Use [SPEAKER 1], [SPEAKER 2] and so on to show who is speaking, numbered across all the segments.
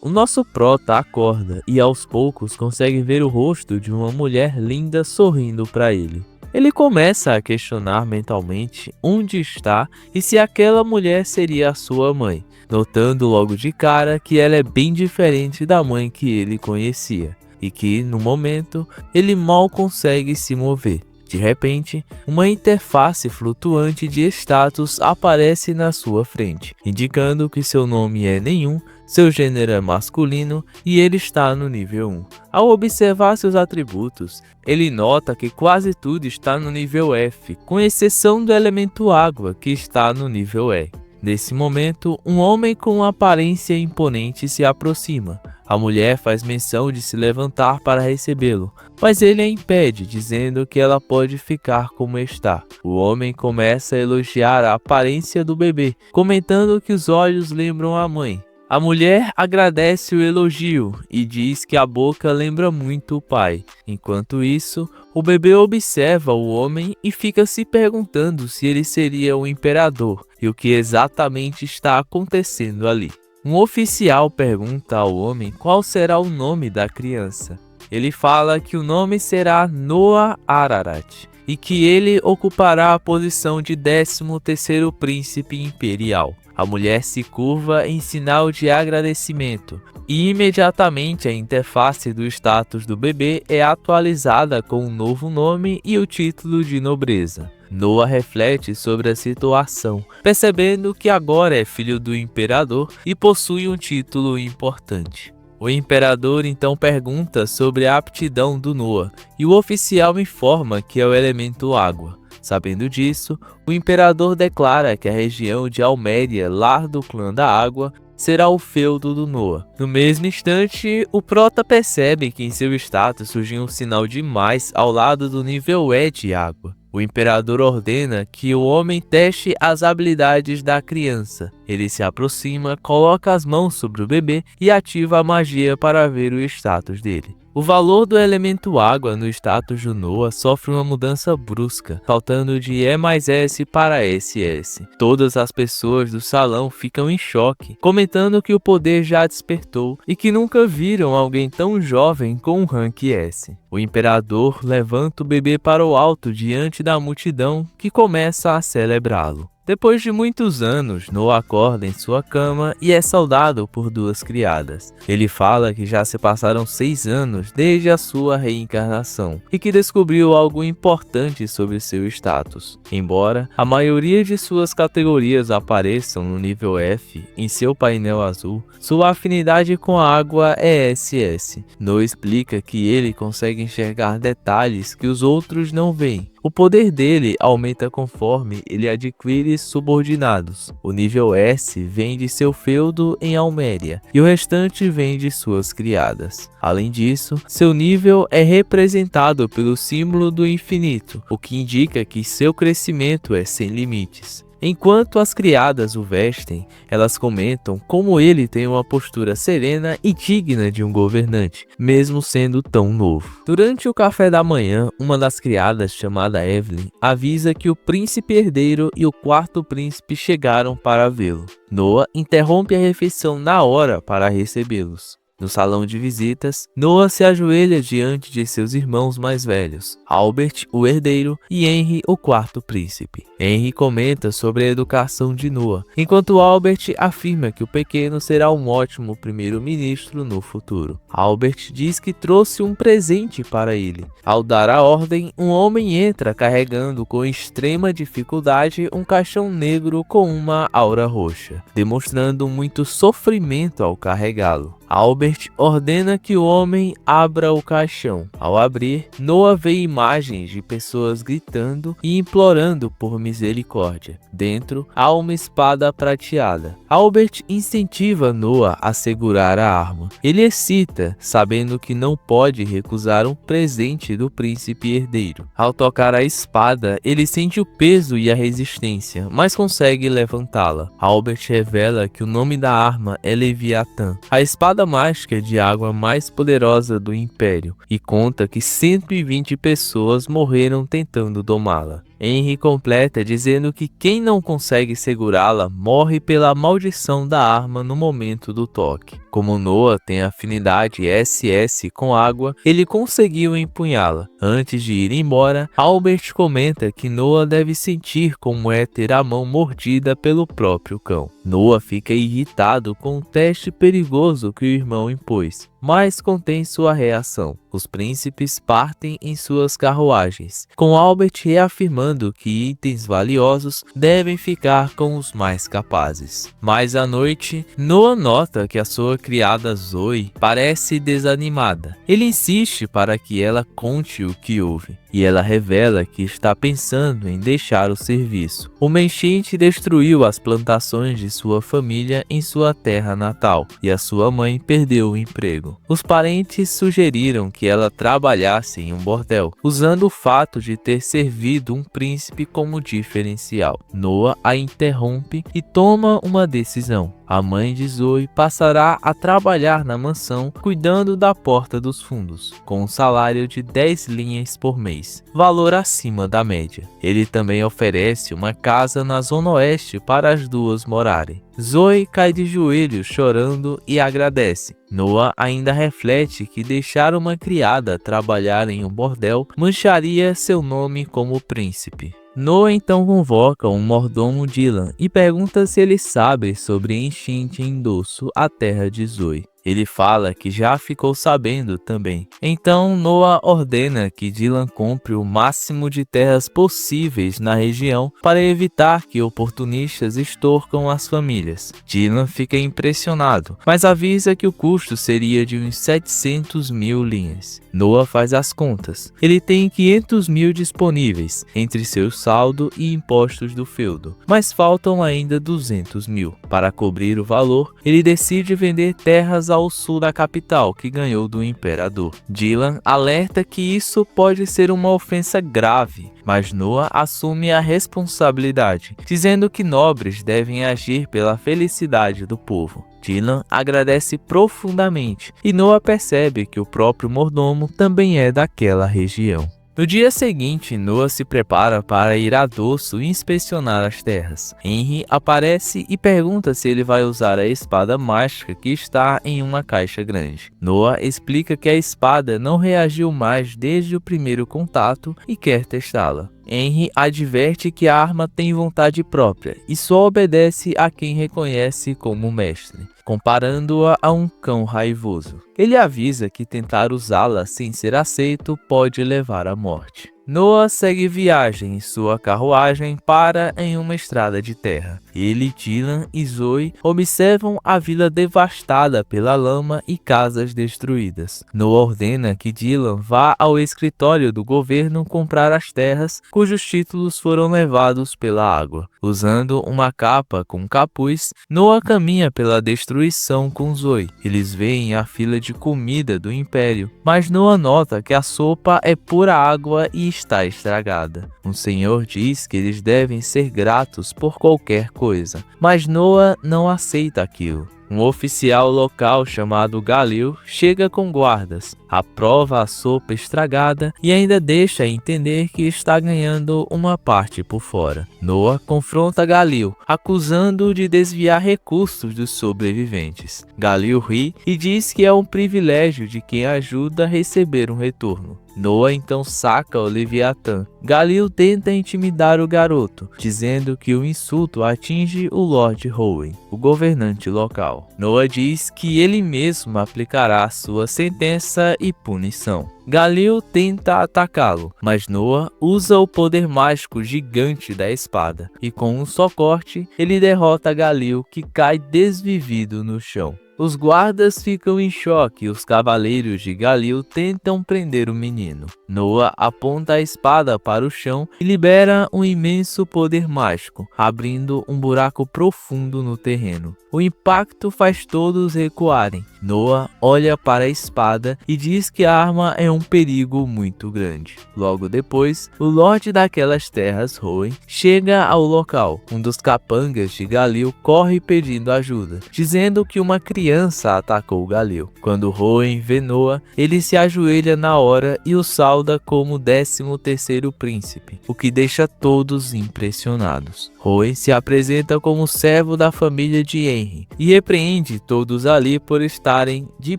[SPEAKER 1] o nosso prota acorda e aos poucos consegue ver o rosto de uma mulher linda sorrindo para ele. Ele começa a questionar mentalmente onde está e se aquela mulher seria a sua mãe, notando logo de cara que ela é bem diferente da mãe que ele conhecia e que, no momento, ele mal consegue se mover. De repente, uma interface flutuante de status aparece na sua frente, indicando que seu nome é nenhum, seu gênero é masculino e ele está no nível 1. Ao observar seus atributos, ele nota que quase tudo está no nível F, com exceção do elemento água, que está no nível E. Nesse momento, um homem com aparência imponente se aproxima. A mulher faz menção de se levantar para recebê-lo, mas ele a impede, dizendo que ela pode ficar como está. O homem começa a elogiar a aparência do bebê, comentando que os olhos lembram a mãe. A mulher agradece o elogio e diz que a boca lembra muito o pai. Enquanto isso, o bebê observa o homem e fica se perguntando se ele seria o imperador e o que exatamente está acontecendo ali. Um oficial pergunta ao homem qual será o nome da criança. Ele fala que o nome será Noah Ararat e que ele ocupará a posição de 13º príncipe imperial. A mulher se curva em sinal de agradecimento e imediatamente a interface do status do bebê é atualizada com um novo nome e o título de nobreza. Noah reflete sobre a situação, percebendo que agora é filho do imperador e possui um título importante. O imperador então pergunta sobre a aptidão do Noah e o oficial informa que é o elemento água. Sabendo disso, o imperador declara que a região de Alméria, lar do clã da água, será o feudo do Noah. No mesmo instante, o prota percebe que em seu status surgiu um sinal de mais ao lado do nível E de água. O imperador ordena que o homem teste as habilidades da criança. Ele se aproxima, coloca as mãos sobre o bebê e ativa a magia para ver o status dele. O valor do elemento água no status do Noah sofre uma mudança brusca, saltando de E+S para SS. Todas as pessoas do salão ficam em choque, comentando que o poder já despertou e que nunca viram alguém tão jovem com um rank S. O imperador levanta o bebê para o alto diante da multidão, que começa a celebrá-lo. Depois de muitos anos, Noah acorda em sua cama e é saudado por duas criadas. Ele fala que já se passaram 6 anos desde a sua reencarnação e que descobriu algo importante sobre seu status. Embora a maioria de suas categorias apareçam no nível F em seu painel azul, sua afinidade com a água é SS. Noah explica que ele consegue enxergar detalhes que os outros não veem. O poder dele aumenta conforme ele adquire subordinados. O nível S vem de seu feudo em Alméria e o restante vem de suas criadas. Além disso, seu nível é representado pelo símbolo do infinito, o que indica que seu crescimento é sem limites. Enquanto as criadas o vestem, elas comentam como ele tem uma postura serena e digna de um governante, mesmo sendo tão novo. Durante o café da manhã, uma das criadas, chamada Evelyn, avisa que o príncipe herdeiro e o 4º príncipe chegaram para vê-lo. Noah interrompe a refeição na hora para recebê-los. No salão de visitas, Noah se ajoelha diante de seus irmãos mais velhos, Albert, o herdeiro, e Henry, o 4º príncipe. Henry comenta sobre a educação de Noah, enquanto Albert afirma que o pequeno será um ótimo primeiro-ministro no futuro. Albert diz que trouxe um presente para ele. Ao dar a ordem, um homem entra carregando com extrema dificuldade um caixão negro com uma aura roxa, demonstrando muito sofrimento ao carregá-lo. Albert ordena que o homem abra o caixão. Ao abrir, Noah vê imagens de pessoas gritando e implorando por misericórdia. Dentro, há uma espada prateada. Albert incentiva Noah a segurar a arma. Ele excita, sabendo que não pode recusar um presente do príncipe herdeiro. Ao tocar a espada, ele sente o peso e a resistência, mas consegue levantá-la. Albert revela que o nome da arma é Leviatã, a espada mágica de água mais poderosa do Império, e conta que 120 pessoas morreram tentando domá-la. Henry completa dizendo que quem não consegue segurá-la morre pela maldição da arma no momento do toque. Como Noah tem afinidade SS com água, ele conseguiu empunhá-la. Antes de ir embora, Albert comenta que Noah deve sentir como é ter a mão mordida pelo próprio cão. Noah fica irritado com o teste perigoso que o irmão impôs, mas contém sua reação. Os príncipes partem em suas carruagens, com Albert reafirmando que itens valiosos devem ficar com os mais capazes. Mais à noite, Noah nota que a sua criada Zoe parece desanimada. Ele insiste para que ela conte o que houve, e ela revela que está pensando em deixar o serviço. Uma enchente destruiu as plantações de sua família em sua terra natal, e a sua mãe perdeu o emprego. Os parentes sugeriram que ela trabalhasse em um bordel, usando o fato de ter servido um príncipe como diferencial. Noah a interrompe e toma uma decisão. A mãe de Zoe passará a trabalhar na mansão cuidando da porta dos fundos, com um salário de 10 linhas por mês, valor acima da média. Ele também oferece uma casa na zona oeste para as duas morarem. Zoe cai de joelhos chorando e agradece. Noah ainda reflete que deixar uma criada trabalhar em um bordel mancharia seu nome como príncipe. Noah então convoca um mordomo Dylan e pergunta se ele sabe sobre enchente em Dosso, a terra de Zoe. Ele fala que já ficou sabendo também. Então Noah ordena que Dylan compre o máximo de terras possíveis na região para evitar que oportunistas extorcam as famílias. Dylan fica impressionado, mas avisa que o custo seria de uns 700 mil linhas. Noah faz as contas. Ele tem 500 mil disponíveis entre seu saldo e impostos do feudo, mas faltam ainda 200 mil. Para cobrir o valor, ele decide vender terras ao sul da capital que ganhou do imperador. Dylan alerta que isso pode ser uma ofensa grave, mas Noah assume a responsabilidade, dizendo que nobres devem agir pela felicidade do povo. Dylan agradece profundamente e Noah percebe que o próprio mordomo também é daquela região. No dia seguinte, Noah se prepara para ir a Dosso e inspecionar as terras. Henry aparece e pergunta se ele vai usar a espada mágica que está em uma caixa grande. Noah explica que a espada não reagiu mais desde o primeiro contato e quer testá-la. Henry adverte que a arma tem vontade própria e só obedece a quem reconhece como mestre, comparando-a a um cão raivoso. Ele avisa que tentar usá-la sem ser aceito pode levar à morte. Noah segue viagem em sua carruagem para em uma estrada de terra. Ele, Dylan e Zoe observam a vila devastada pela lama e casas destruídas. Noah ordena que Dylan vá ao escritório do governo comprar as terras cujos títulos foram levados pela água. Usando uma capa com capuz, Noah caminha pela destruição com Zoe. Eles veem a fila de comida do Império, mas Noah nota que a sopa é pura água e está estragada. Um senhor diz que eles devem ser gratos por qualquer coisa, mas Noah não aceita aquilo. Um oficial local chamado Galil chega com guardas, aprova a sopa estragada e ainda deixa entender que está ganhando uma parte por fora. Noah confronta Galil, acusando-o de desviar recursos dos sobreviventes. Galil ri e diz que é um privilégio de quem ajuda a receber um retorno. Noah então saca o Leviatã. Galil tenta intimidar o garoto, dizendo que o insulto atinge o Lord Howen, o governante local. Noah diz que ele mesmo aplicará sua sentença e punição. Galil tenta atacá-lo, mas Noah usa o poder mágico gigante da espada, e com um só corte, ele derrota Galil, que cai desvivido no chão. Os guardas ficam em choque e os cavaleiros de Galil tentam prender o menino. Noah aponta a espada para o chão e libera um imenso poder mágico, abrindo um buraco profundo no terreno. O impacto faz todos recuarem. Noah olha para a espada e diz que a arma é um perigo muito grande. Logo depois, o Lorde daquelas terras, Howen, chega ao local. Um dos capangas de Galil corre pedindo ajuda, dizendo que uma criança criança atacou Galil. Quando Rowan vê Noah, ele se ajoelha na hora e o sauda como 13º príncipe, o que deixa todos impressionados. Rowan se apresenta como servo da família de Henry e repreende todos ali por estarem de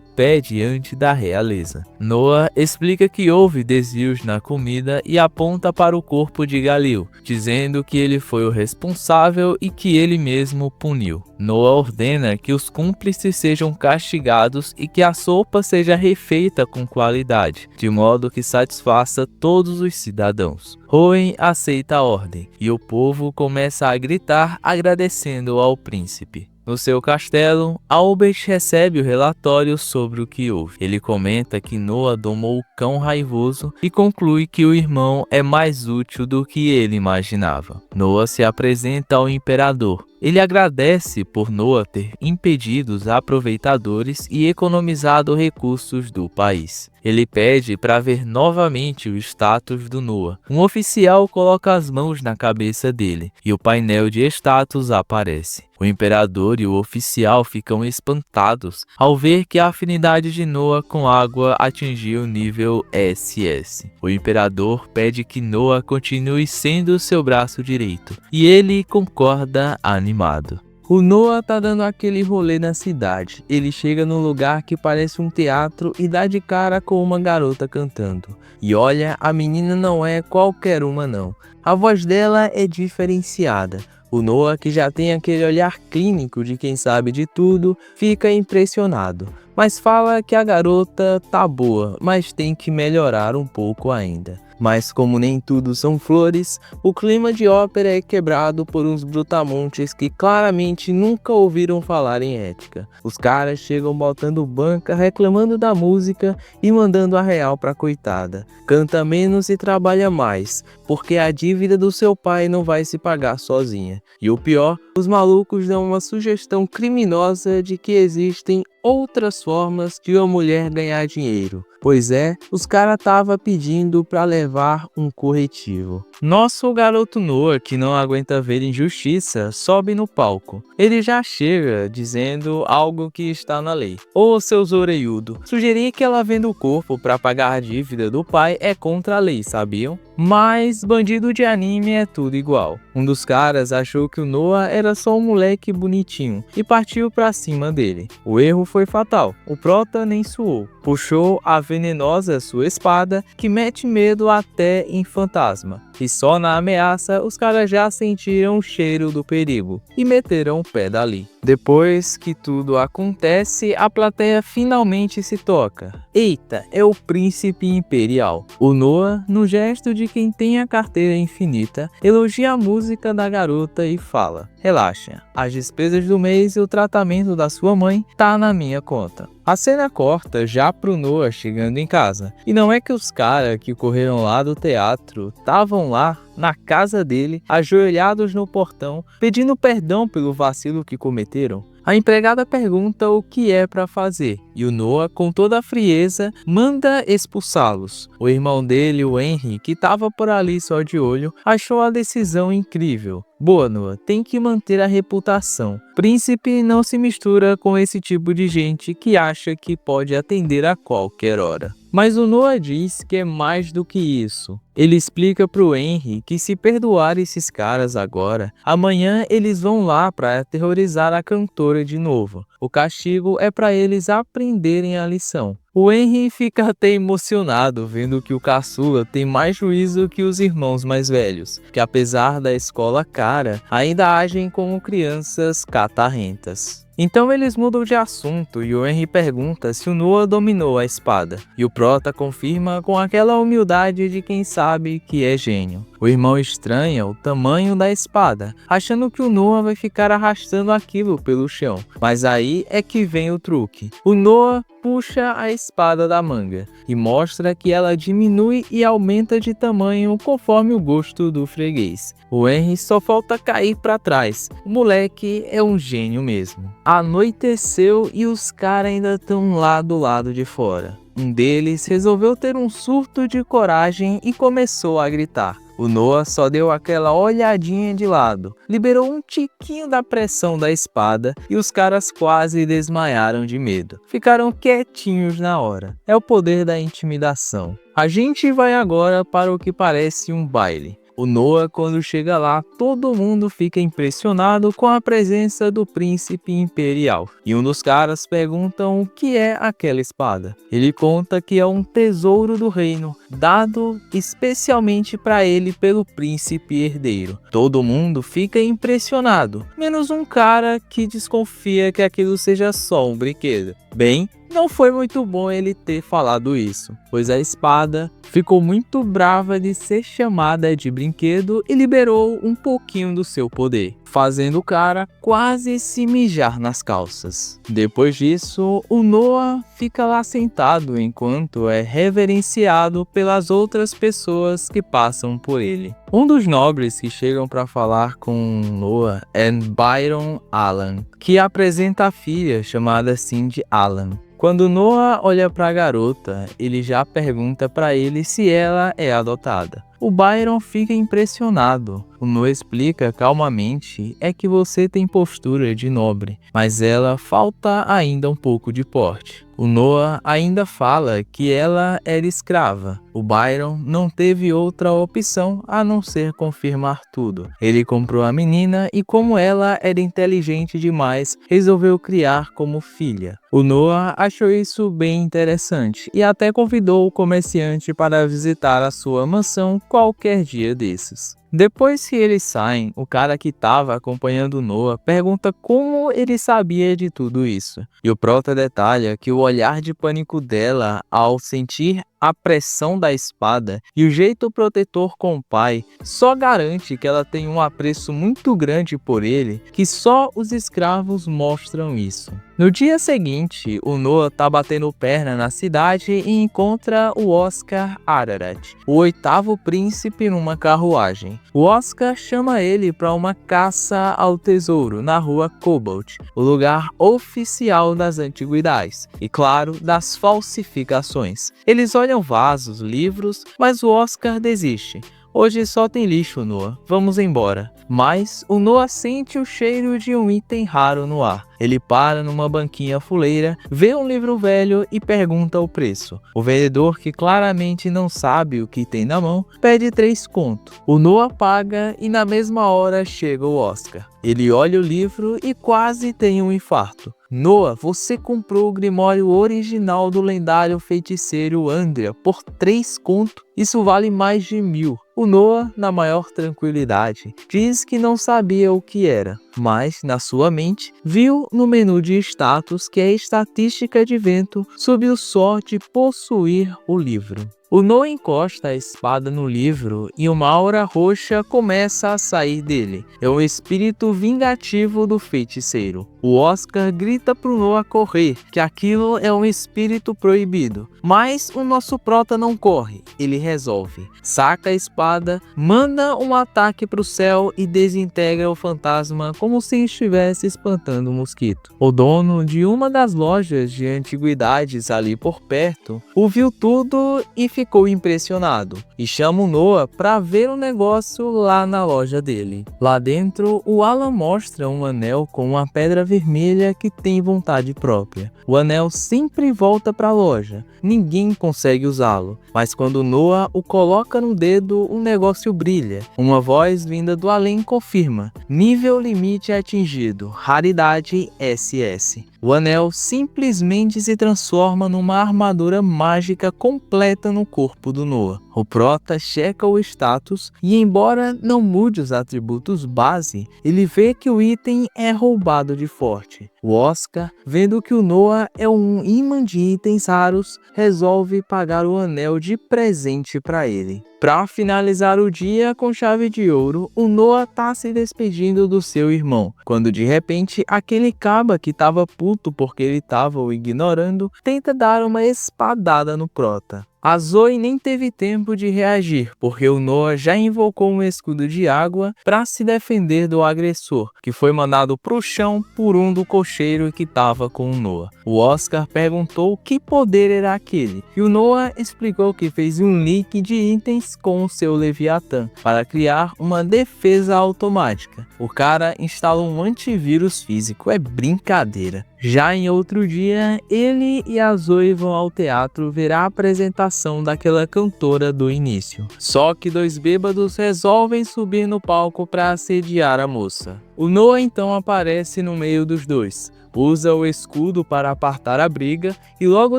[SPEAKER 1] pé diante da realeza. Noah explica que houve desvios na comida e aponta para o corpo de Galil, dizendo que ele foi o responsável e que ele mesmo puniu. Noah ordena que os cúmplices sejam castigados e que a sopa seja refeita com qualidade, de modo que satisfaça todos os cidadãos. Rowan aceita a ordem e o povo começa a gritar agradecendo ao príncipe. No seu castelo, Albert recebe o relatório sobre o que houve. Ele comenta que Noah domou o cão raivoso e conclui que o irmão é mais útil do que ele imaginava. Noah se apresenta ao imperador. Ele agradece por Noah ter impedido os aproveitadores e economizado recursos do país. Ele pede para ver novamente o status do Noah. Um oficial coloca as mãos na cabeça dele e o painel de status aparece. O imperador e o oficial ficam espantados ao ver que a afinidade de Noah com água atingiu o nível SS. O imperador pede que Noah continue sendo seu braço direito e ele concorda animado. O Noah tá dando aquele rolê na cidade. Ele chega num lugar que parece um teatro e dá de cara com uma garota cantando. E olha, a menina não é qualquer uma não. A voz dela é diferenciada. O Noah, que já tem aquele olhar clínico de quem sabe de tudo, fica impressionado. Mas fala que a garota tá boa, mas tem que melhorar um pouco ainda. Mas como nem tudo são flores, o clima de ópera é quebrado por uns brutamontes que claramente nunca ouviram falar em ética. Os caras chegam botando banca, reclamando da música e mandando a real pra coitada. Canta menos e trabalha mais, porque a dívida do seu pai não vai se pagar sozinha. E o pior, os malucos dão uma sugestão criminosa de que existem outras formas de uma mulher ganhar dinheiro. Pois é, os caras tava pedindo para levar um corretivo. Nosso garoto Noah, que não aguenta ver injustiça, sobe no palco. Ele já chega dizendo algo que está na lei. Ô seus orelhudo, sugerir que ela venda o corpo para pagar a dívida do pai é contra a lei, sabiam? Mas bandido de anime é tudo igual. Um dos caras achou que o Noah era só um moleque bonitinho e partiu pra cima dele. O erro foi fatal. O prota nem suou. Puxou a venenosa sua espada que mete medo até em fantasma. E só na ameaça os caras já sentiram o cheiro do perigo e meteram o pé dali. Depois que tudo acontece, a plateia finalmente se toca. Eita, é o príncipe imperial. O Noah, no gesto de quem tem a carteira infinita, elogia a música da garota e fala: relaxa, as despesas do mês e o tratamento da sua mãe tá na minha conta. A cena corta já pro Noah chegando em casa. E não é que os caras que correram lá do teatro estavam lá na casa dele, ajoelhados no portão, pedindo perdão pelo vacilo que cometeram? A empregada pergunta o que é para fazer e o Noah, com toda a frieza, manda expulsá-los. O irmão dele, o Henry, que estava por ali só de olho, achou a decisão incrível. Boa, Noah, tem que manter a reputação. Príncipe não se mistura com esse tipo de gente que acha que pode atender a qualquer hora. Mas o Noah diz que é mais do que isso. Ele explica pro Henry que se perdoar esses caras agora, amanhã eles vão lá para aterrorizar a cantora de novo. O castigo é para eles aprenderem a lição. O Henry fica até emocionado vendo que o caçula tem mais juízo que os irmãos mais velhos, que apesar da escola cara, ainda agem como crianças catarrentas. Então eles mudam de assunto e o Henry pergunta se o Noah dominou a espada. E o prota confirma com aquela humildade de quem sabe que é gênio. O irmão estranha o tamanho da espada, achando que o Noah vai ficar arrastando aquilo pelo chão. Mas aí é que vem o truque. O Noah puxa a espada da manga e mostra que ela diminui e aumenta de tamanho conforme o gosto do freguês. O Henry só falta cair para trás. O moleque é um gênio mesmo. Anoiteceu e os caras ainda estão lá do lado de fora. Um deles resolveu ter um surto de coragem e começou a gritar:
[SPEAKER 2] O Noah só deu aquela olhadinha de lado, liberou um tiquinho da pressão da espada e os caras quase desmaiaram de medo. Ficaram quietinhos na hora. É o poder da intimidação. A gente vai agora para o que parece um baile. O Noah, quando chega lá, todo mundo fica impressionado com a presença do príncipe imperial. E um dos caras pergunta o que é aquela espada. Ele conta que é um tesouro do reino, dado especialmente para ele pelo príncipe herdeiro. Todo mundo fica impressionado, menos um cara que desconfia que aquilo seja só um brinquedo. Bem, não foi muito bom ele ter falado isso, pois a espada ficou muito brava de ser chamada de brinquedo e liberou um pouquinho do seu poder, fazendo o cara quase se mijar nas calças. Depois disso, o Noah fica lá sentado enquanto é reverenciado pelas outras pessoas que passam por ele. Um dos nobres que chegam para falar com Noah é Byron Allan, que apresenta a filha chamada Cindy Allan. Quando Noah olha para a garota, ele já pergunta para ele se ela é adotada. O Byron fica impressionado. O Noah explica calmamente que você tem postura de nobre, mas ela falta ainda um pouco de porte. O Noah ainda fala que ela era escrava. O Byron não teve outra opção a não ser confirmar tudo. Ele comprou a menina e, como ela era inteligente demais, resolveu criar como filha. O Noah achou isso bem interessante e até convidou o comerciante para visitar a sua mansão qualquer dia desses. Depois que eles saem, o cara que estava acompanhando Noah pergunta como ele sabia de tudo isso. E o prota detalha que o olhar de pânico dela ao sentir a pressão da espada e o jeito protetor com o pai só garante que ela tem um apreço muito grande por ele, que só os escravos mostram isso. No dia seguinte, o Noah tá batendo perna na cidade e encontra o Oscar Ararat, o 8º príncipe, numa carruagem. O Oscar chama ele para uma caça ao tesouro na rua Cobalt, o lugar oficial das antiguidades e, claro, das falsificações. Eles olham vasos, livros, mas o Oscar desiste. Hoje só tem lixo, Noah. Vamos embora. Mas o Noah sente o cheiro de um item raro no ar. Ele para numa banquinha fuleira, vê um livro velho e pergunta o preço. O vendedor, que claramente não sabe o que tem na mão, pede 3 contos. O Noah paga e na mesma hora chega o Oscar. Ele olha o livro e quase tem um infarto. Noah, você comprou o Grimório original do lendário feiticeiro Andrea por 3 contos? Isso vale mais de 1000. O Noah, na maior tranquilidade, diz que não sabia o que era, mas, na sua mente, viu no menu de status que a estatística de vento subiu só de possuir o livro. O Noah encosta a espada no livro e uma aura roxa começa a sair dele. É o espírito vingativo do feiticeiro. O Oscar grita pro Noah correr, que aquilo é um espírito proibido. Mas o nosso prota não corre, ele resolve. Saca a espada, manda um ataque pro céu e desintegra o fantasma como se estivesse espantando um mosquito. O dono de uma das lojas de antiguidades ali por perto ouviu tudo e ficou impressionado e chama o Noah para ver o negócio lá na loja dele. Lá dentro, o Alan mostra um anel com uma pedra vermelha que tem vontade própria. O anel sempre volta para a loja, ninguém consegue usá-lo, mas quando Noah o coloca no dedo, o negócio brilha. Uma voz vinda do além confirma: nível limite atingido, raridade SS. O anel simplesmente se transforma numa armadura mágica completa no corpo do Noah. O prota checa o status e, embora não mude os atributos base, ele vê que o item é roubado de forte. O Oscar, vendo que o Noah é um imã de itens raros, resolve pagar o anel de presente para ele. Para finalizar o dia com chave de ouro, o Noah tá se despedindo do seu irmão, quando de repente aquele caba que tava puto porque ele tava o ignorando, tenta dar uma espadada no prota. A Zoe nem teve tempo de reagir, porque o Noah já invocou um escudo de água para se defender do agressor, que foi mandado pro chão por um do cocheiro que estava com o Noah. O Oscar perguntou que poder era aquele, e o Noah explicou que fez um link de itens com o seu Leviatã, para criar uma defesa automática. O cara instalou um antivírus físico, é brincadeira. Já em outro dia, ele e a Zoe vão ao teatro ver a apresentação daquela cantora do início. Só que dois bêbados resolvem subir no palco para assediar a moça. O Noah então aparece no meio dos dois, usa o escudo para apartar a briga e logo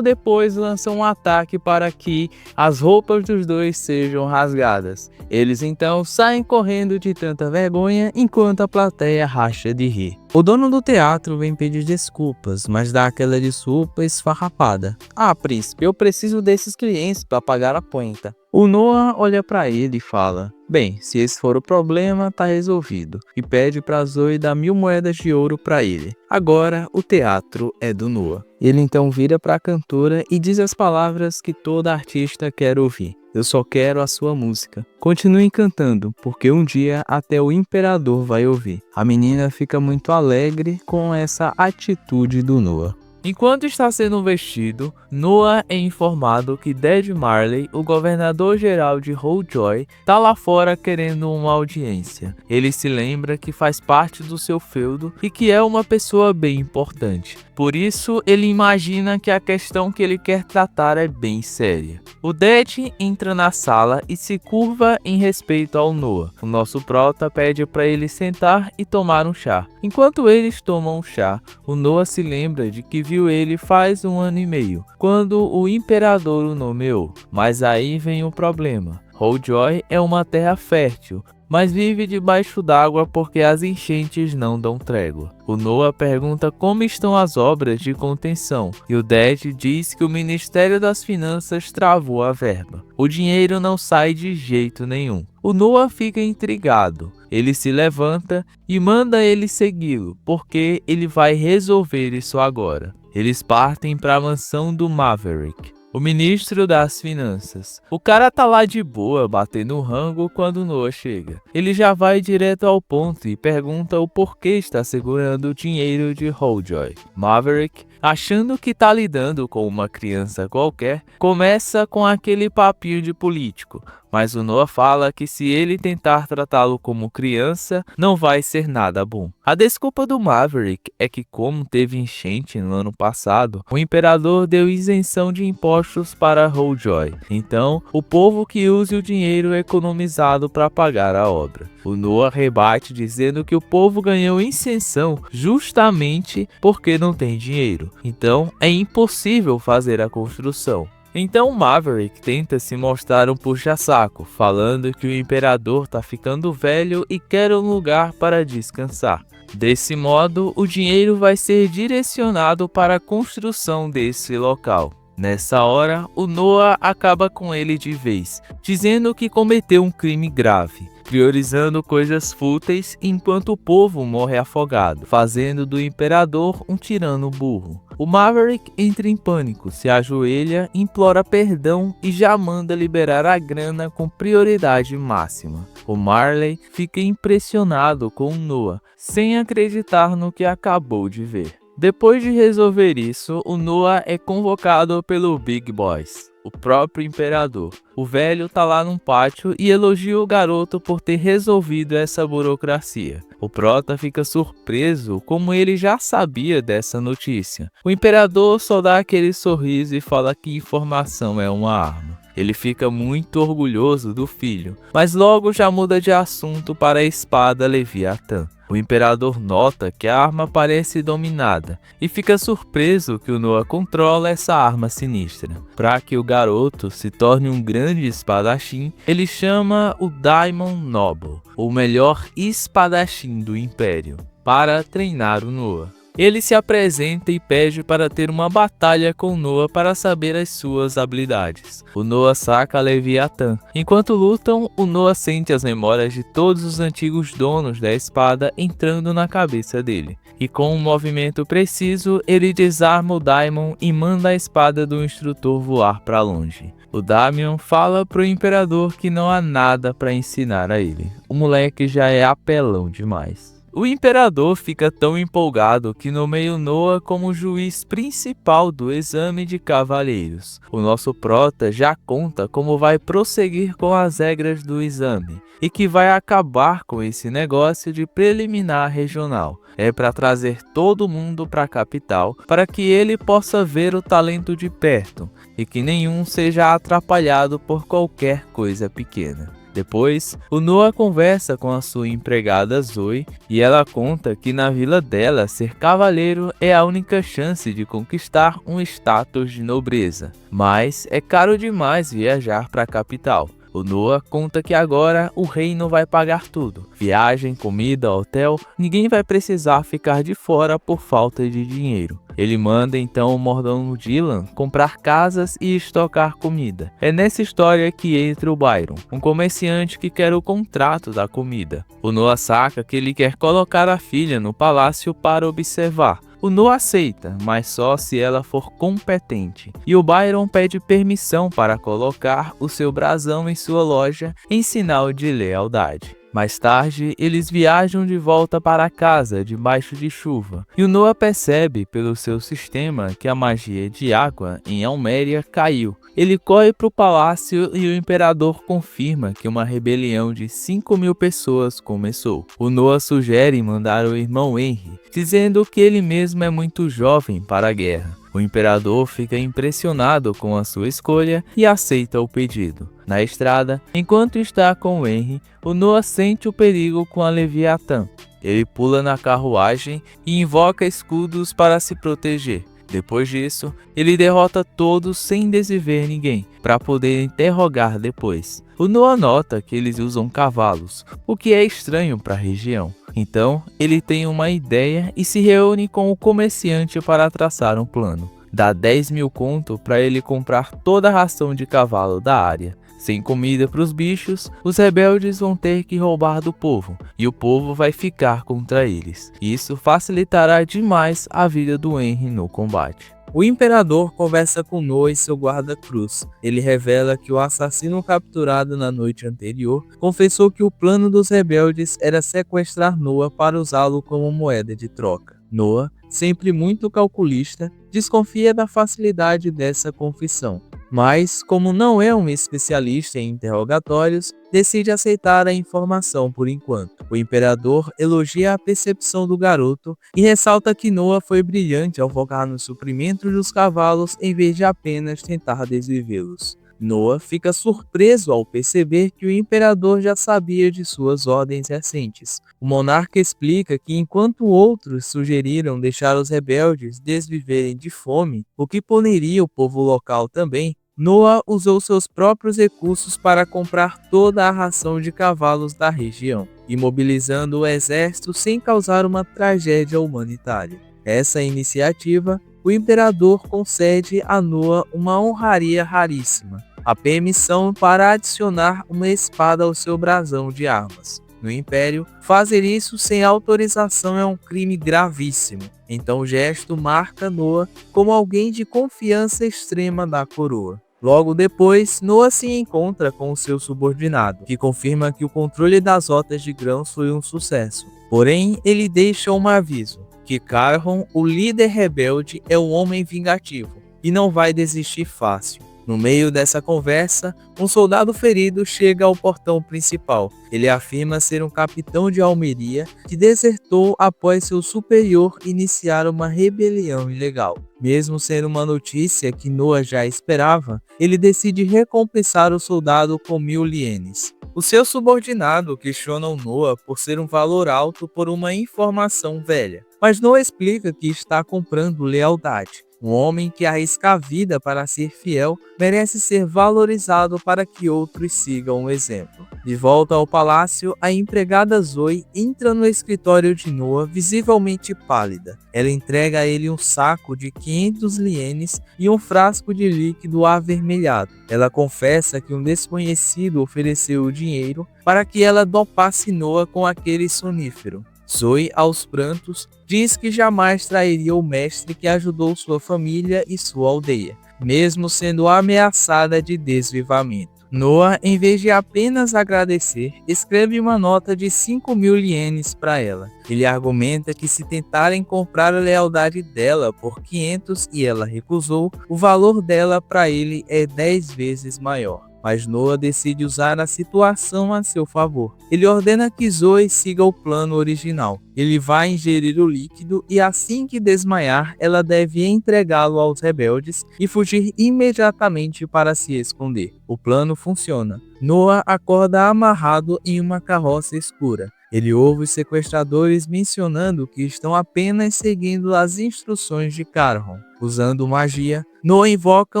[SPEAKER 2] depois lança um ataque para que as roupas dos dois sejam rasgadas. Eles então saem correndo de tanta vergonha enquanto a plateia racha de rir. O dono do teatro vem pedir desculpas, mas dá aquela desculpa esfarrapada. Ah, príncipe, eu preciso desses clientes para pagar a conta. O Noah olha para ele e fala: bem, se esse for o problema, tá resolvido. E pede para Zoe dar 1000 moedas de ouro para ele. Agora o teatro é do Noah. Ele então vira para a cantora e diz as palavras que toda artista quer ouvir. Eu só quero a sua música. Continue cantando, porque um dia até o imperador vai ouvir. A menina fica muito alegre com essa atitude do Noah.
[SPEAKER 1] Enquanto está sendo vestido, Noah é informado que Dead Marley, o governador-geral de Holdjoy, está lá fora querendo uma audiência. Ele se lembra que faz parte do seu feudo e que é uma pessoa bem importante. Por isso, ele imagina que a questão que ele quer tratar é bem séria. O Dead entra na sala e se curva em respeito ao Noah. O nosso prota pede para ele sentar e tomar um chá. Enquanto eles tomam um chá, o Noah se lembra de que viu ele faz 1 ano e meio, quando o imperador o nomeou. Mas aí vem o problema. Holdjoy é uma terra fértil, mas vive debaixo d'água porque as enchentes não dão trégua. O Noah pergunta como estão as obras de contenção e o Dead diz que o Ministério das Finanças travou a verba. O dinheiro não sai de jeito nenhum. O Noah fica intrigado. Ele se levanta e manda ele segui-lo, porque ele vai resolver isso agora. Eles partem para a mansão do Maverick, o ministro das finanças. O cara tá lá de boa, batendo rango quando Noah chega. Ele já vai direto ao ponto e pergunta o porquê está segurando o dinheiro de Holdjoy. Maverick, achando que tá lidando com uma criança qualquer, começa com aquele papinho de político. Mas o Noah fala que se ele tentar tratá-lo como criança, não vai ser nada bom. A desculpa do Maverick é que, como teve enchente no ano passado, o imperador deu isenção de impostos para Holdjoy. Então, o povo que use o dinheiro economizado para pagar a obra. O Noah rebate dizendo que o povo ganhou isenção justamente porque não tem dinheiro. Então, é impossível fazer a construção. Então Maverick tenta se mostrar um puxa-saco, falando que o imperador tá ficando velho e quer um lugar para descansar. Desse modo, o dinheiro vai ser direcionado para a construção desse local. Nessa hora, o Noah acaba com ele de vez, dizendo que cometeu um crime grave, priorizando coisas fúteis enquanto o povo morre afogado, fazendo do imperador um tirano burro. O Maverick entra em pânico, se ajoelha, implora perdão e já manda liberar a grana com prioridade máxima. O Marley fica impressionado com o Noah, sem acreditar no que acabou de ver. Depois de resolver isso, o Noah é convocado pelo Big Boss, o próprio imperador. O velho tá lá num pátio e elogia o garoto por ter resolvido essa burocracia. O prota fica surpreso, como ele já sabia dessa notícia. O imperador só dá aquele sorriso e fala que informação é uma arma. Ele fica muito orgulhoso do filho, mas logo já muda de assunto para a espada Leviatã. O imperador nota que a arma parece dominada e fica surpreso que o Noah controla essa arma sinistra. Para que o garoto se torne um grande espadachim, ele chama o Diamond Noble, o melhor espadachim do Império, para treinar o Noah. Ele se apresenta e pede para ter uma batalha com Noah para saber as suas habilidades. O Noah saca Leviatã. Enquanto lutam, o Noah sente as memórias de todos os antigos donos da espada entrando na cabeça dele. E com um movimento preciso, ele desarma o Daimon e manda a espada do instrutor voar para longe. O Daimon fala pro imperador que não há nada para ensinar a ele. O moleque já é apelão demais. O imperador fica tão empolgado que nomeia Noah como juiz principal do exame de cavaleiros. O nosso prota já conta como vai prosseguir com as regras do exame e que vai acabar com esse negócio de preliminar regional. É para trazer todo mundo para a capital para que ele possa ver o talento de perto e que nenhum seja atrapalhado por qualquer coisa pequena. Depois, o Noah conversa com a sua empregada Zoe e ela conta que na vila dela ser cavaleiro é a única chance de conquistar um status de nobreza, mas é caro demais viajar para a capital. O Noah conta que agora o reino vai pagar tudo. Viagem, comida, hotel, ninguém vai precisar ficar de fora por falta de dinheiro. Ele manda então o mordomo Dylan comprar casas e estocar comida. É nessa história que entra o Byron, um comerciante que quer o contrato da comida. O Noah saca que ele quer colocar a filha no palácio para observar. O Noah aceita, mas só se ela for competente. E o Byron pede permissão para colocar o seu brasão em sua loja em sinal de lealdade. Mais tarde, eles viajam de volta para casa debaixo de chuva, e o Noah percebe pelo seu sistema que a magia de água em Alméria caiu. Ele corre para o palácio e o imperador confirma que uma rebelião de 5.000 pessoas começou. O Noah sugere mandar o irmão Henry, dizendo que ele mesmo é muito jovem para a guerra. O imperador fica impressionado com a sua escolha e aceita o pedido. Na estrada, enquanto está com Henry, o Noah sente o perigo com a Leviatã. Ele pula na carruagem e invoca escudos para se proteger. Depois disso, ele derrota todos sem desviver ninguém, para poder interrogar depois. O Noah nota que eles usam cavalos, o que é estranho para a região. Então, ele tem uma ideia e se reúne com o comerciante para traçar um plano. Dá 10.000 conto para ele comprar toda a ração de cavalo da área. Sem comida para os bichos, os rebeldes vão ter que roubar do povo, e o povo vai ficar contra eles. Isso facilitará demais a vida do Henry no combate.
[SPEAKER 2] O imperador conversa com Noah e seu guarda-cruz. Ele revela que o assassino capturado na noite anterior confessou que o plano dos rebeldes era sequestrar Noah para usá-lo como moeda de troca. Noah, sempre muito calculista, desconfia da facilidade dessa confissão. Mas, como não é um especialista em interrogatórios, decide aceitar a informação por enquanto. O imperador elogia a percepção do garoto e ressalta que Noah foi brilhante ao focar no suprimento dos cavalos em vez de apenas tentar desvivê-los. Noah fica surpreso ao perceber que o imperador já sabia de suas ordens recentes. O monarca explica que enquanto outros sugeriram deixar os rebeldes desviverem de fome, o que puniria o povo local também, Noah usou seus próprios recursos para comprar toda a ração de cavalos da região, imobilizando o exército sem causar uma tragédia humanitária. Essa iniciativa, o imperador concede a Noah uma honraria raríssima, a permissão para adicionar uma espada ao seu brasão de armas. No Império, fazer isso sem autorização é um crime gravíssimo, então o gesto marca Noah como alguém de confiança extrema da coroa. Logo depois, Noah se encontra com o seu subordinado, que confirma que o controle das rotas de grãos foi um sucesso. Porém, ele deixa um aviso, que Carron, o líder rebelde, é um homem vingativo e não vai desistir fácil. No meio dessa conversa, um soldado ferido chega ao portão principal. Ele afirma ser um capitão de Almeria que desertou após seu superior iniciar uma rebelião ilegal. Mesmo sendo uma notícia que Noah já esperava, ele decide recompensar o soldado com 1.000 ienes. O seu subordinado questiona o Noah por ser um valor alto por uma informação velha, mas Noah explica que está comprando lealdade. Um homem que arrisca a vida para ser fiel merece ser valorizado para que outros sigam o exemplo. De volta ao palácio, a empregada Zoe entra no escritório de Noah visivelmente pálida. Ela entrega a ele um saco de 500 ienes e um frasco de líquido avermelhado. Ela confessa que um desconhecido ofereceu o dinheiro para que ela dopasse Noah com aquele sonífero. Zoe, aos prantos, diz que jamais trairia o mestre que ajudou sua família e sua aldeia, mesmo sendo ameaçada de desvivamento. Noah, em vez de apenas agradecer, escreve uma nota de 5.000 ienes para ela. Ele argumenta que se tentarem comprar a lealdade dela por 500 e ela recusou, o valor dela para ele é 10 vezes maior. Mas Noah decide usar a situação a seu favor. Ele ordena que Zoe siga o plano original. Ele vai ingerir o líquido e assim que desmaiar, ela deve entregá-lo aos rebeldes e fugir imediatamente para se esconder. O plano funciona. Noah acorda amarrado em uma carroça escura. Ele ouve os sequestradores mencionando que estão apenas seguindo as instruções de Carhon. Usando magia, Noah invoca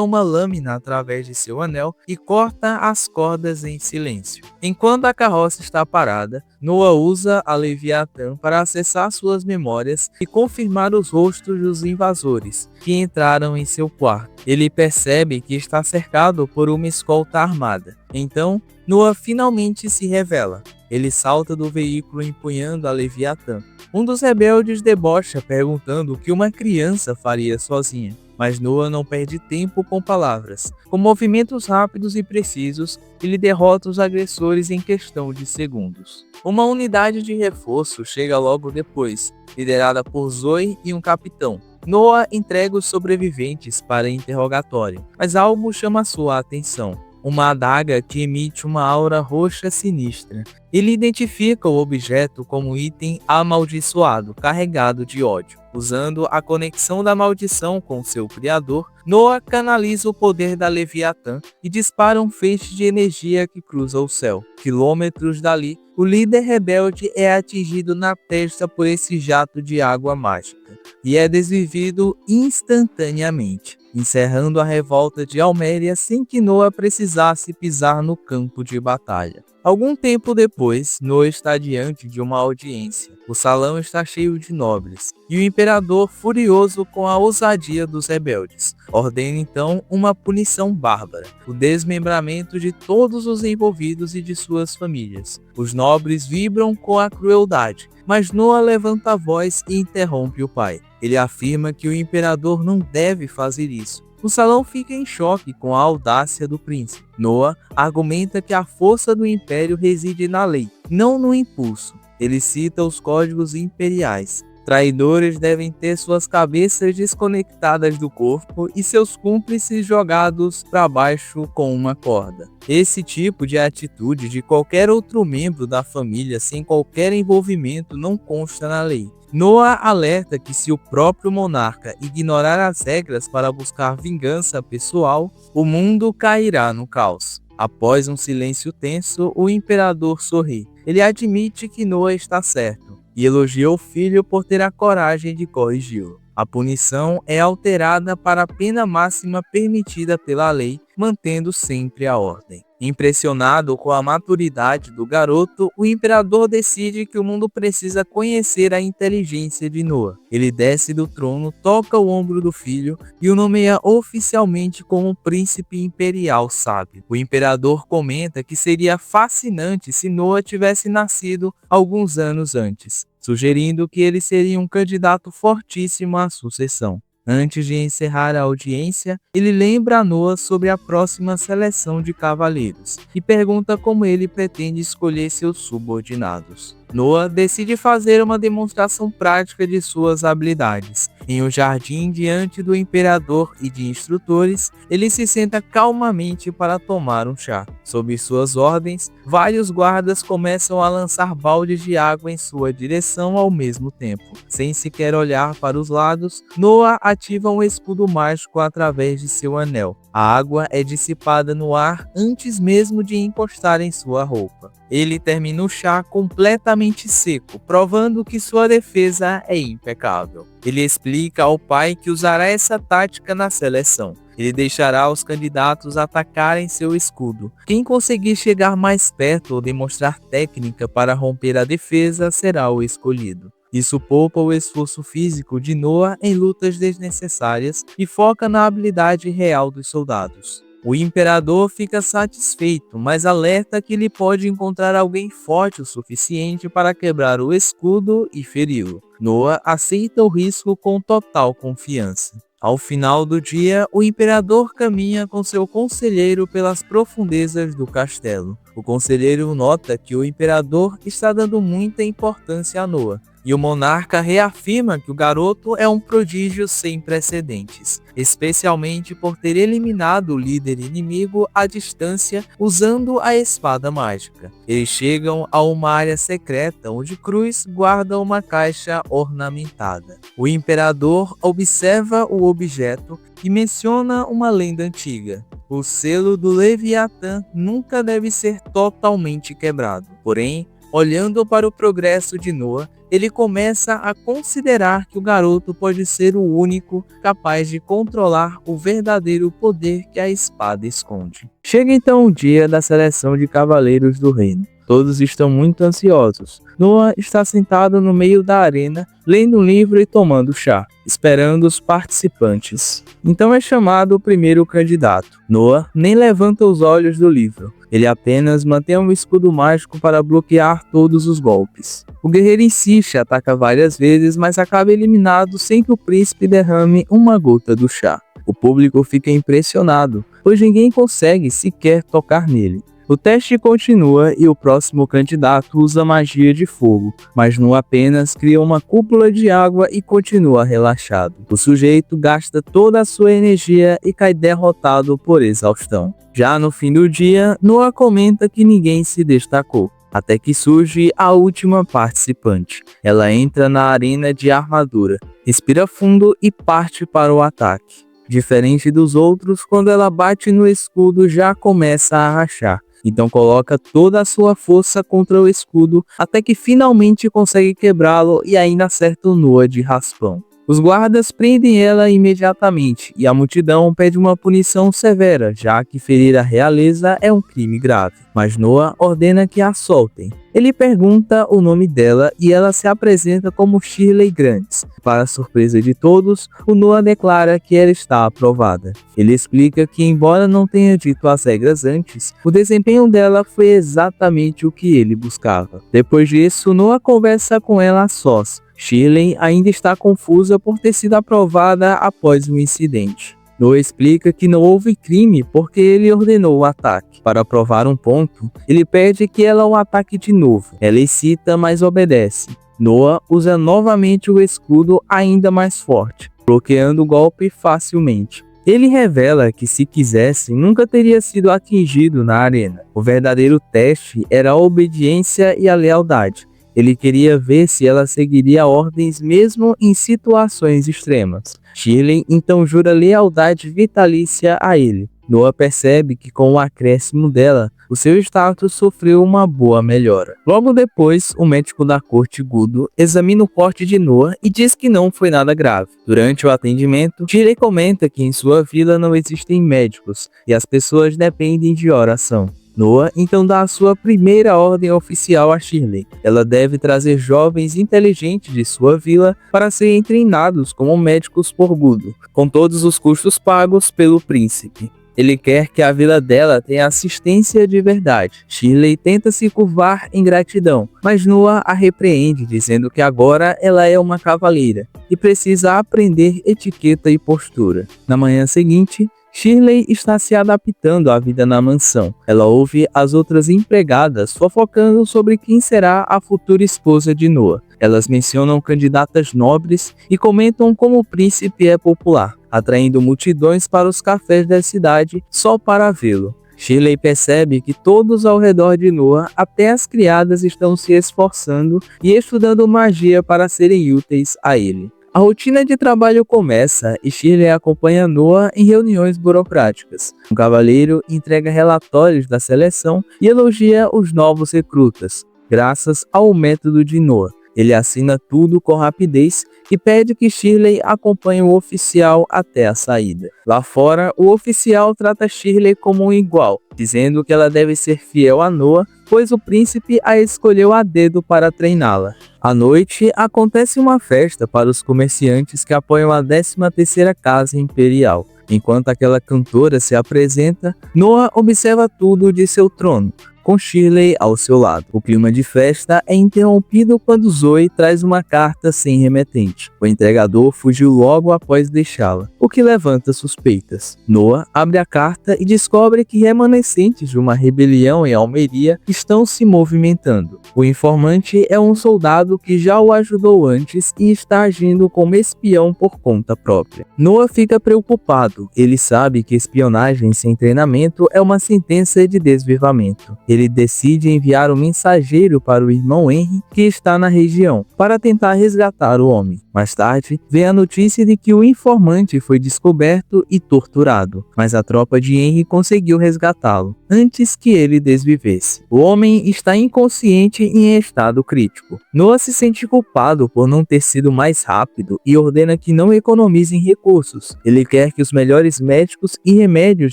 [SPEAKER 2] uma lâmina através de seu anel e corta as cordas em silêncio. Enquanto a carroça está parada, Noah usa a Leviatã para acessar suas memórias e confirmar os rostos dos invasores que entraram em seu quarto. Ele percebe que está cercado por uma escolta armada. Então, Noah finalmente se revela. Ele salta do veículo empunhando a Leviatã. Um dos rebeldes debocha perguntando o que uma criança faria sozinha. Mas Noah não perde tempo com palavras. Com movimentos rápidos e precisos, ele derrota os agressores em questão de segundos. Uma unidade de reforço chega logo depois, liderada por Zoe e um capitão. Noah entrega os sobreviventes para interrogatório, mas algo chama sua atenção. Uma adaga que emite uma aura roxa sinistra. Ele identifica o objeto como item amaldiçoado, carregado de ódio. Usando a conexão da maldição com seu criador, Noah canaliza o poder da Leviatã e dispara um feixe de energia que cruza o céu. Quilômetros dali, o líder rebelde é atingido na testa por esse jato de água mágica e é desvivido instantaneamente, encerrando a revolta de Alméria sem que Noah precisasse pisar no campo de batalha. Algum tempo depois, Noah está diante de uma audiência. O salão está cheio de nobres, e o imperador, furioso com a ousadia dos rebeldes, ordena então uma punição bárbara, o desmembramento de todos os envolvidos e de suas famílias. Os nobres vibram com a crueldade, mas Noah levanta a voz e interrompe o pai. Ele afirma que o imperador não deve fazer isso. O salão fica em choque com a audácia do príncipe. Noah argumenta que a força do império reside na lei, não no impulso. Ele cita os códigos imperiais. Traidores devem ter suas cabeças desconectadas do corpo e seus cúmplices jogados para baixo com uma corda. Esse tipo de atitude de qualquer outro membro da família sem qualquer envolvimento não consta na lei. Noah alerta que se o próprio monarca ignorar as regras para buscar vingança pessoal, o mundo cairá no caos. Após um silêncio tenso, o imperador sorri. Ele admite que Noah está certo e elogia o filho por ter a coragem de corrigi-lo. A punição é alterada para a pena máxima permitida pela lei, mantendo sempre a ordem. Impressionado com a maturidade do garoto, o imperador decide que o mundo precisa conhecer a inteligência de Noah. Ele desce do trono, toca o ombro do filho e o nomeia oficialmente como príncipe imperial sábio. O imperador comenta que seria fascinante se Noah tivesse nascido alguns anos antes, sugerindo que ele seria um candidato fortíssimo à sucessão. Antes de encerrar a audiência, ele lembra a Noah sobre a próxima seleção de cavaleiros e pergunta como ele pretende escolher seus subordinados. Noah decide fazer uma demonstração prática de suas habilidades. Em um jardim diante do imperador e de instrutores, ele se senta calmamente para tomar um chá. Sob suas ordens, vários guardas começam a lançar baldes de água em sua direção ao mesmo tempo. Sem sequer olhar para os lados, Noah ativa um escudo mágico através de seu anel. A água é dissipada no ar antes mesmo de encostar em sua roupa. Ele termina o chá completamente seco, provando que sua defesa é impecável. Ele explica ao pai que usará essa tática na seleção. Ele deixará os candidatos atacarem seu escudo. Quem conseguir chegar mais perto ou demonstrar técnica para romper a defesa será o escolhido. Isso poupa o esforço físico de Noah em lutas desnecessárias e foca na habilidade real dos soldados. O imperador fica satisfeito, mas alerta que ele pode encontrar alguém forte o suficiente para quebrar o escudo e feri-lo. Noah aceita o risco com total confiança. Ao final do dia, o imperador caminha com seu conselheiro pelas profundezas do castelo. O conselheiro nota que o imperador está dando muita importância a Noah, e o monarca reafirma que o garoto é um prodígio sem precedentes, especialmente por ter eliminado o líder inimigo à distância usando a espada mágica. Eles chegam a uma área secreta onde Cruz guarda uma caixa ornamentada. O imperador observa o objeto e menciona uma lenda antiga. O selo do Leviatã nunca deve ser totalmente quebrado. Porém, olhando para o progresso de Noah, ele começa a considerar que o garoto pode ser o único capaz de controlar o verdadeiro poder que a espada esconde. Chega então o dia da seleção de cavaleiros do reino. Todos estão muito ansiosos. Noah está sentado no meio da arena, lendo um livro e tomando chá, esperando os participantes. Então é chamado o primeiro candidato. Noah nem levanta os olhos do livro. Ele apenas mantém um escudo mágico para bloquear todos os golpes. O guerreiro insiste, ataca várias vezes, mas acaba eliminado sem que o príncipe derrame uma gota do chá. O público fica impressionado, pois ninguém consegue sequer tocar nele. O teste continua e o próximo candidato usa magia de fogo, mas não apenas cria uma cúpula de água e continua relaxado. O sujeito gasta toda a sua energia e cai derrotado por exaustão. Já no fim do dia, Noah comenta que ninguém se destacou, até que surge a última participante. Ela entra na arena de armadura, respira fundo e parte para o ataque. Diferente dos outros, quando ela bate no escudo já começa a rachar. Então coloca toda a sua força contra o escudo até que finalmente consegue quebrá-lo e ainda acerta o Noah de raspão. Os guardas prendem ela imediatamente e a multidão pede uma punição severa, já que ferir a realeza é um crime grave. Mas Noah ordena que a soltem. Ele pergunta o nome dela e ela se apresenta como Shirley Grandes. Para a surpresa de todos, o Noah declara que ela está aprovada. Ele explica que, embora não tenha dito as regras antes, o desempenho dela foi exatamente o que ele buscava. Depois disso, Noah conversa com ela a sós. Shirley ainda está confusa por ter sido aprovada após o incidente. Noah explica que não houve crime porque ele ordenou o ataque. Para provar um ponto, ele pede que ela o ataque de novo. Ela excita, mas obedece. Noah usa novamente o escudo ainda mais forte, bloqueando o golpe facilmente. Ele revela que, se quisesse, nunca teria sido atingido na arena. O verdadeiro teste era a obediência e a lealdade. Ele queria ver se ela seguiria ordens mesmo em situações extremas. Shirley então jura lealdade vitalícia a ele. Noah percebe que, com o acréscimo dela, o seu status sofreu uma boa melhora. Logo depois, o médico da corte Gudo examina o corte de Noah e diz que não foi nada grave. Durante o atendimento, Shirley comenta que em sua vila não existem médicos e as pessoas dependem de oração. Noah então dá a sua primeira ordem oficial a Shirley. Ela deve trazer jovens inteligentes de sua vila para serem treinados como médicos por Gudo, com todos os custos pagos pelo príncipe. Ele quer que a vila dela tenha assistência de verdade. Shirley tenta se curvar em gratidão, mas Noah a repreende, dizendo que agora ela é uma cavaleira e precisa aprender etiqueta e postura. Na manhã seguinte, Shirley está se adaptando à vida na mansão. Ela ouve as outras empregadas fofocando sobre quem será a futura esposa de Noah. Elas mencionam candidatas nobres e comentam como o príncipe é popular, atraindo multidões para os cafés da cidade só para vê-lo. Shirley percebe que todos ao redor de Noah, até as criadas, estão se esforçando e estudando magia para serem úteis a ele. A rotina de trabalho começa e Shirley acompanha Noah em reuniões burocráticas. O cavaleiro entrega relatórios da seleção e elogia os novos recrutas, graças ao método de Noah. Ele assina tudo com rapidez e pede que Shirley acompanhe o oficial até a saída. Lá fora, o oficial trata Shirley como um igual, dizendo que ela deve ser fiel a Noah, pois o príncipe a escolheu a dedo para treiná-la. À noite, acontece uma festa para os comerciantes que apoiam a 13ª Casa Imperial. Enquanto aquela cantora se apresenta, Noah observa tudo de seu trono, com Shirley ao seu lado. O clima de festa é interrompido quando Zoe traz uma carta sem remetente. O entregador fugiu logo após deixá-la, o que levanta suspeitas. Noah abre a carta e descobre que remanescentes de uma rebelião em Almeria estão se movimentando. O informante é um soldado que já o ajudou antes e está agindo como espião por conta própria. Noah fica preocupado. Ele sabe que espionagem sem treinamento é uma sentença de desvirvamento. Ele decide enviar um mensageiro para o irmão Henry, que está na região, para tentar resgatar o homem. Mais tarde, vem a notícia de que o informante foi descoberto e torturado, mas a tropa de Henry conseguiu resgatá-lo, antes que ele desvivesse. O homem está inconsciente e em estado crítico. Noah se sente culpado por não ter sido mais rápido e ordena que não economizem recursos. Ele quer que os melhores médicos e remédios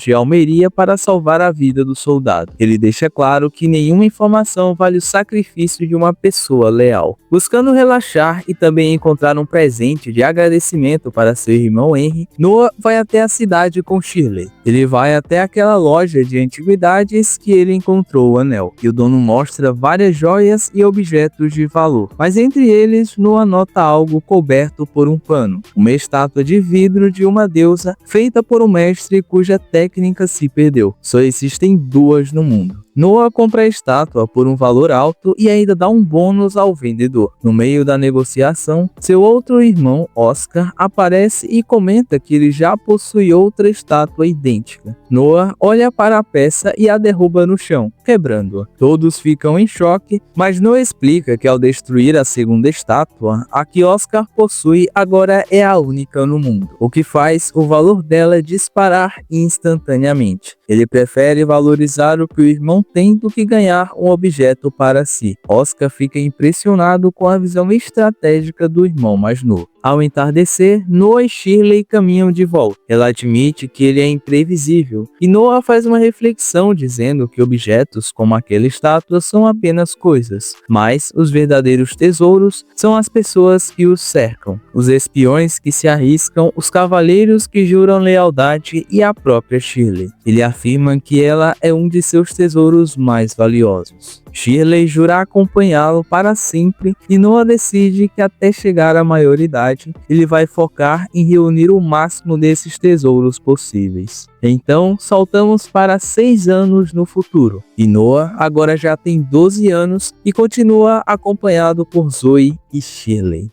[SPEAKER 2] de Almeria para salvar a vida do soldado. Ele deixa claro que nenhuma informação vale o sacrifício de uma pessoa leal. Buscando relaxar e também encontrar um presente de agradecimento para seu irmão Henry, Noah vai até a cidade com Shirley. Ele vai até aquela loja de antiguidades que ele encontrou o anel, e o dono mostra várias joias e objetos de valor. Mas entre eles, Noah nota algo coberto por um pano, uma estátua de vidro de uma deusa feita por um mestre cuja técnica se perdeu. Só existem duas no mundo. Noah compra a estátua por um valor alto e ainda dá um bônus ao vendedor. No meio da negociação, seu outro irmão, Oscar, aparece e comenta que ele já possui outra estátua idêntica. Noah olha para a peça e a derruba no chão, quebrando-a. Todos ficam em choque, mas Noah explica que ao destruir a segunda estátua, a que Oscar possui agora é a única no mundo, o que faz o valor dela disparar instantaneamente. Ele prefere valorizar o que o irmão tem do que ganhar um objeto para si. Oscar fica impressionado com a visão estratégica do irmão mais novo. Ao entardecer, Noah e Shirley caminham de volta. Ela admite que ele é imprevisível, e Noah faz uma reflexão dizendo que objetos como aquela estátua são apenas coisas, mas os verdadeiros tesouros são as pessoas que os cercam, os espiões que se arriscam, os cavaleiros que juram lealdade e a própria Shirley. Ele afirma que ela é um de seus tesouros mais valiosos. Shirley jura acompanhá-lo para sempre e Noah decide que até chegar à maioridade, ele vai focar em reunir o máximo desses tesouros possíveis. Então, saltamos para 6 anos no futuro, e Noah agora já tem 12 anos e continua acompanhado por Zoe e Shirley.